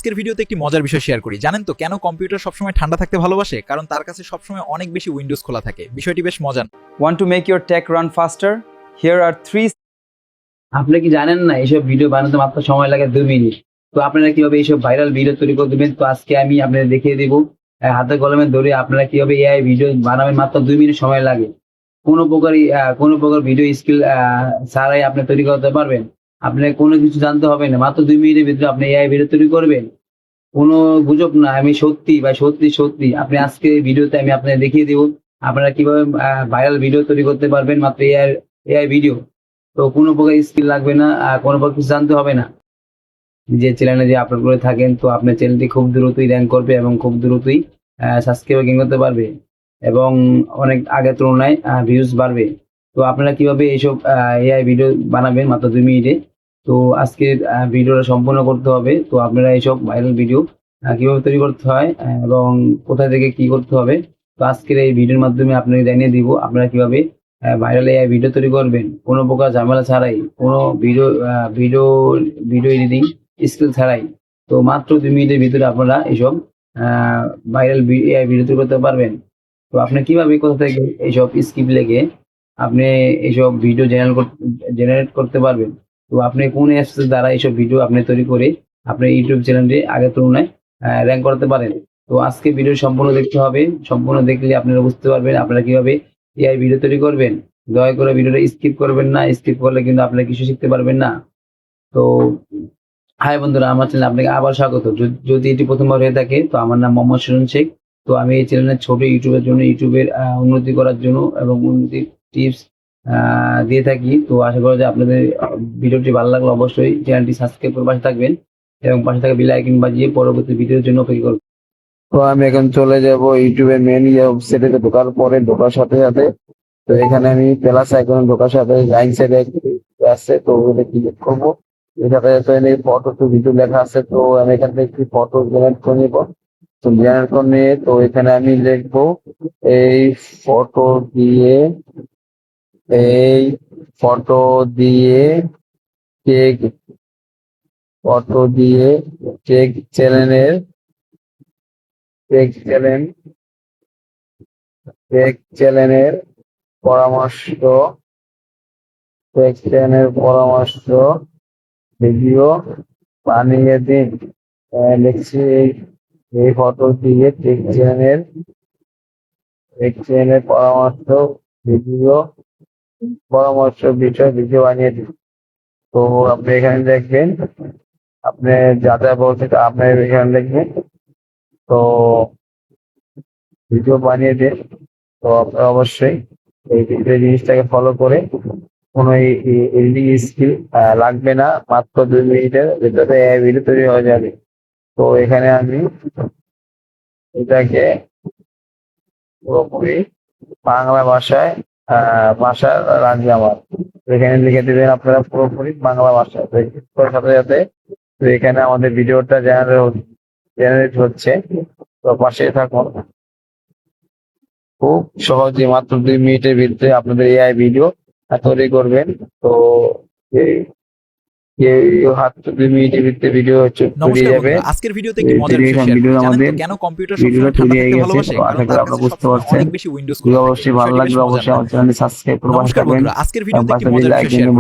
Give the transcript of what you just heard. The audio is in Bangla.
আজকের ভিডিওতে একটি মজার বিষয় শেয়ার করি। জানেন তো কেন কম্পিউটার সবসময় ঠান্ডা থাকতে ভালোবাসে? কারণ তার কাছে সবসময় অনেক বেশি উইন্ডোজ খোলা থাকে। বিষয়টি বেশ মজার। Want to make your tech run faster? Here are 3 আপনি কি জানেন না এইসব ভিডিও বানাতে মাত্র সময় লাগে 2 মিনিট। তো আপনারা কিভাবে এইসব ভাইরাল ভিডিও তৈরি করে দেবেন, তো আজকে আমি আপনাদের দেখিয়ে দেবো হাতে কলমে ধরে আপনারা কিভাবে এআই ভিডিও বানাবেন। মাত্র 2 মিনিট সময় লাগে। কোনো প্রকার ভিডিও স্কিল ছাড়াই আপনি তৈরি করতে পারবেন। আপনার কোনো কিছু জানতে হবে না, মাত্র 2 মিনিটের ভিতরে আপনি এআই ভিডিও তৈরি করবেন। কোনো গুজব না, আমি সত্যি ভাই, সত্যি আপনি আজকে এই ভিডিওতে আমি আপনাদের দেখিয়ে দেবো আপনারা কিভাবে ভাইরাল ভিডিও তৈরি করতে পারবেন মাত্র এআই ভিডিও। তো কোনো প্রকার স্কিল লাগবে না, কোনো প্রকার কিছু জানতে হবে না। যে চ্যানেলে যে আপলোড করে থাকেন, তো আপনার চ্যানেলটি খুব দ্রুতই র্যাঙ্ক করবে এবং খুব দ্রুতই সাবস্ক্রাইবার গেইন করতে পারবে এবং অনেক আগের তুলনায় ভিউজ বাড়বে। তো আপনারা কিভাবে এইসব এআই ভিডিও বানাবেন মাত্র 2 মিনিটে, তো আজকের ভিডিওটা সম্পূর্ণ করতে হবে। তো আপনারা এইসব ভাইরাল ভিডিও কিভাবে তৈরি করতে হয় এবং কোথা থেকে কি করতে হবে, তো আজকের এই ভিডিওর মাধ্যমে আপনাকে জানিয়ে দিব আপনারা কিভাবে ভাইরাল এআই ভিডিও তৈরি করবেন কোনো প্রকার ঝামেলা ছাড়াই, কোনো ভিডিও ভিডিও এডিটিং স্কিল ছাড়াই। তো মাত্র 2 মিনিটের ভিতরে আপনারা এইসব ভাইরাল এআই ভিডিও তৈরি করতে পারবেন। তো আপনি কিভাবে কোথা থেকে এইসব স্ক্রিপ্ট লিখে আপনি এইসব ভিডিও জেনারেট করতে পারবেন। তো আপনি কোন অ্যাপস দ্বারা এইসব ভিডিও আপনি তৈরি করে আপনার ইউটিউব চ্যানেলটি আগের তুলনায় র্যাঙ্ক করতে পারেন। তো আজকে ভিডিও সম্পূর্ণ দেখতে হবে, সম্পূর্ণ দেখলে আপনারা বুঝতে পারবেন আপনারা কিভাবে এআই ভিডিও তৈরি করবেন। দয়া করে ভিডিওটা স্কিপ করবেন না, স্কিপ করলে কিন্তু আপনারা কিছু শিখতে পারবেন না। তো হাই বন্ধুরা, আমার চ্যানেলে আপনাকে আবার স্বাগত। যদি এটি প্রথমবার হয়ে থাকে, তো আমার নাম মোহাম্মদ সুজন শেখ। তো আমি এই চ্যানেলের ছোট ইউটিউবের জন্য, ইউটিউবের উন্নতি করার জন্য এবং উন্নতি টিপস দিয়ে থাকি। তো আশা করি যে আপনাদের ভিডিওটি ভালো লাগলে অবশ্যই চ্যানেলটি সাবস্ক্রাইব করে পাশে থাকবেন এবং পাশে থাকা বেল আইকন বাজিয়ে পরবর্তী ভিডিওর জন্য অপেক্ষা করবেন। তো আমি এখন চলে যাব ইউটিউবের মেন ওয়েবসাইটে। ঢোকার সাথে সাথে তো এখানে আমি প্লাস আইকনে ঢোকার সাথে রাইট সাইডে আছে, তো ওটা ক্লিক করবো। এর সাথে সাথে ফটো টু ভিডিও লেখা আছে, তো আমি এখান থেকে একটি ফটো জেনারেট করে নিব। তো জেনারেট করে নিয়ে তো এখানে আমি লিখবো এই ফটো দিয়ে এই ফটো দিয়ে টেক ফটো দিয়ে টেক চ্যানেলের টেক চ্যানেলের পরামর্শ ভিডিও বানিয়ে দিন। লিখছি এই ফটো দিয়ে টেক চ্যানেলের পরামর্শ বিষয় ভিডিও বানিয়ে দিন। তো আপনি এখানে দেখবেন, আপনি যা যা বলছেন আপনি এখানে দেখবেন। তো ভিডিও বানিয়ে দিন। তো আপনারা অবশ্যই এই জিনিসটাকে ফলো করে কোনো এডিটিং স্কিল লাগবে না, মাত্র 2 মিনিটের ভিতরে এই ভিডিও তৈরি হয়ে যাবে। তো এখানে আমি এটাকে পুরোপুরি বাংলা ভাষায় ভাষা রাখবে আমার। এখানে লিখে দিবেন আপনারা পুরোপুরি বাংলা ভাষায়। সাথে সাথে তো এখানে আমাদের ভিডিওটা জেনারেট হচ্ছে, তো পাশে থাকুন। খুব সহজে মাত্র 2 মিনিটের ভিতরে আপনাদের এআই ভিডিও তৈরি করবেন। তো হাতে 2 মিনিটের ভিতরে ভিডিও তৈরি নমস্কার যাবে। বন্ধুরা, আজকের ভিডিওতে একটি মজার বিষয় শেয়ার করি। জানেন তো কেন কম্পিউটার সবসময় ঠান্ডা থাকতে ভালোবাসে? কারণ তার কাছে সবসময় অনেক বেশি উইন্ডোজ খোলা থাকে। অবশ্যই ভালো লাগবে, অবশ্যই আমার চ্যানেলটি সাবস্ক্রাইব করে পাশে নমস্কার থাকবেন। বন্ধুরা, আজকের ভিডিওতে একটি মজার বিষয় শেয়ার করি।